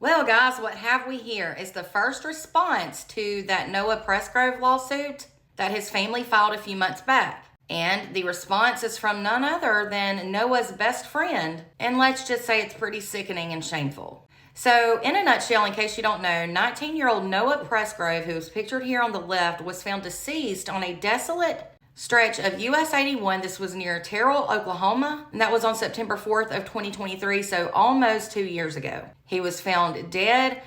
Well, guys, what have we here is the first response to that Noah Presgrove lawsuit that his family filed a few months back. And the response is from none other than Noah's best friend, and let's just say it's pretty sickening and shameful. So, in a nutshell, in case you don't know, 19-year-old Noah Presgrove, who is pictured here on the left, was found deceased on a desolate stretch of US 81. This was near Terrell, Oklahoma, and that was on September 4th of 2023, so almost 2 years ago. He was found dead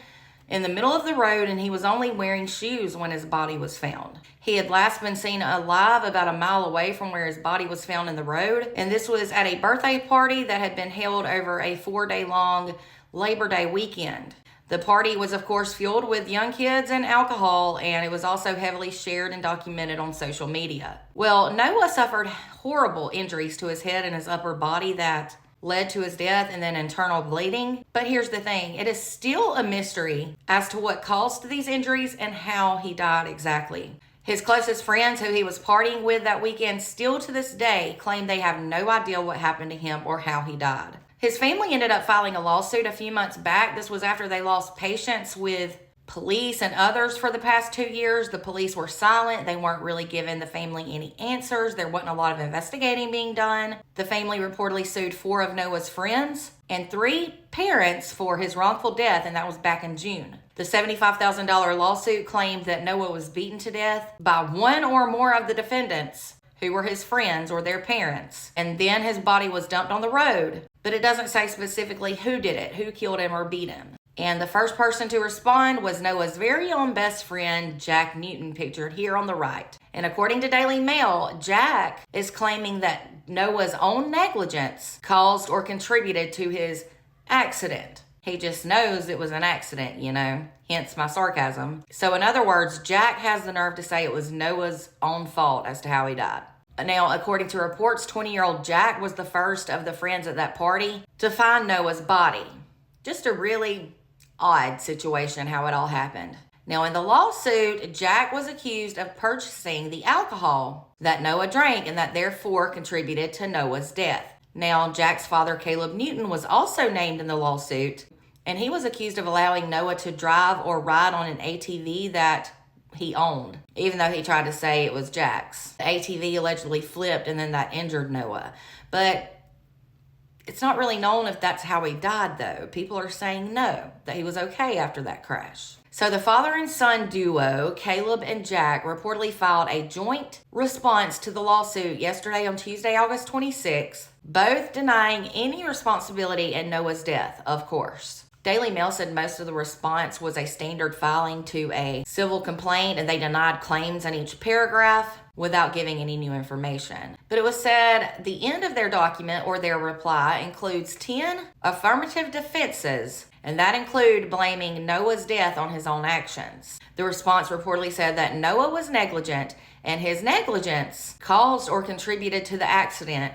in the middle of the road, and he was only wearing shoes when his body was found. He had last been seen alive about a mile away from where his body was found in the road, and this was at a birthday party that had been held over a 4-day-long Labor Day weekend. The party was, of course, fueled with young kids and alcohol, and it was also heavily shared and documented on social media. Well, Noah suffered horrible injuries to his head and his upper body that led to his death and then internal bleeding. But here's the thing, it is still a mystery as to what caused these injuries and how he died exactly. His closest friends who he was partying with that weekend still to this day claim they have no idea what happened to him or how he died. His family ended up filing a lawsuit a few months back. This was after they lost patience with police and others for the past 2 years. The police were silent. They weren't really giving the family any answers. There wasn't a lot of investigating being done. The family reportedly sued 4 of Noah's friends and 3 parents for his wrongful death, and that was back in June. The $75,000 lawsuit claimed that Noah was beaten to death by one or more of the defendants who were his friends or their parents, and then his body was dumped on the road. But it doesn't say specifically who did it, who killed him or beat him. And the first person to respond was Noah's very own best friend, Jack Newton, pictured here on the right. And according to Daily Mail, Jack is claiming that Noah's own negligence caused or contributed to his accident. He just knows it was an accident, hence my sarcasm. So in other words, Jack has the nerve to say it was Noah's own fault as to how he died. Now, according to reports, 20-year-old Jack was the first of the friends at that party to find Noah's body. Just a really odd situation how it all happened. Now, in the lawsuit, Jack was accused of purchasing the alcohol that Noah drank and that therefore contributed to Noah's death. Now, Jack's father, Caleb Newton, was also named in the lawsuit, and he was accused of allowing Noah to drive or ride on an ATV that he owned, even though he tried to say it was Jack's. The ATV allegedly flipped and then that injured Noah. But it's not really known if that's how he died, though. People are saying no, that he was okay after that crash. So the father and son duo, Caleb and Jack, reportedly filed a joint response to the lawsuit yesterday on Tuesday, August 26th, both denying any responsibility in Noah's death, of course. Daily Mail said most of the response was a standard filing to a civil complaint, and they denied claims in each paragraph without giving any new information. But it was said the end of their document or their reply includes 10 affirmative defenses, and that include blaming Noah's death on his own actions. The response reportedly said that Noah was negligent, and his negligence caused or contributed to the accident.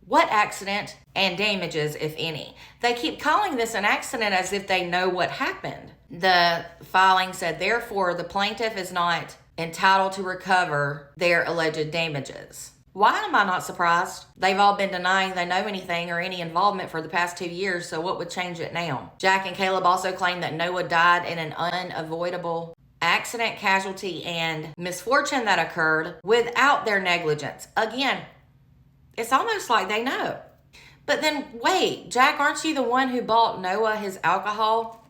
What accident and damages, if any? They keep calling this an accident as if they know what happened. The filing said, therefore, the plaintiff is not entitled to recover their alleged damages. Why am I not surprised? They've all been denying they know anything or any involvement for the past 2 years, so what would change it now? Jack and Caleb also claim that Noah died in an unavoidable accident, casualty, and misfortune that occurred without their negligence. Again, it's almost like they know. But then, wait, Jack, aren't you the one who bought Noah his alcohol?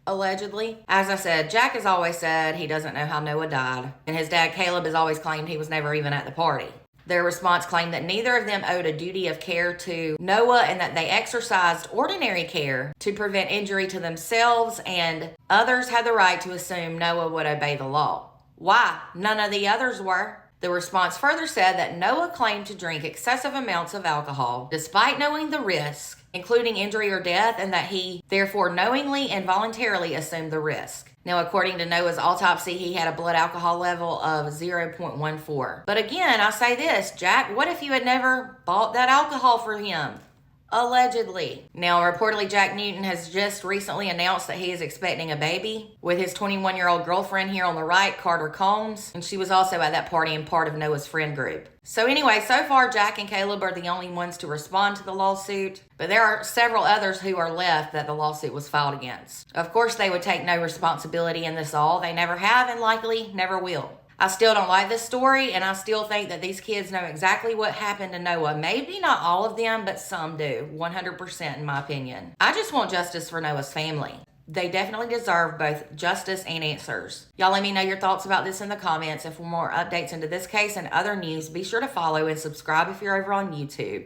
Allegedly. As I said, Jack has always said he doesn't know how Noah died, and his dad, Caleb, has always claimed he was never even at the party. Their response claimed that neither of them owed a duty of care to Noah and that they exercised ordinary care to prevent injury to themselves, and others had the right to assume Noah would obey the law. Why? None of the others were. The response further said that Noah claimed to drink excessive amounts of alcohol despite knowing the risk, including injury or death, and that he therefore knowingly and voluntarily assumed the risk. Now, according to Noah's autopsy, he had a blood alcohol level of 0.14. But again, I say this, Jack, what if you had never bought that alcohol for him? Allegedly. Now, reportedly, Jack Newton has just recently announced that he is expecting a baby with his 21-year-old girlfriend here on the right, Carter Combs, and she was also at that party and part of Noah's friend group. So anyway, so far Jack and Caleb are the only ones to respond to the lawsuit, but there are several others who are left that the lawsuit was filed against. Of course, they would take no responsibility in this all. They never have and likely never will. I still don't like this story, and I still think that these kids know exactly what happened to Noah. Maybe not all of them, but some do. 100% in my opinion. I just want justice for Noah's family. They definitely deserve both justice and answers. Y'all let me know your thoughts about this in the comments, and for more updates into this case and other news, be sure to follow and subscribe if you're over on YouTube.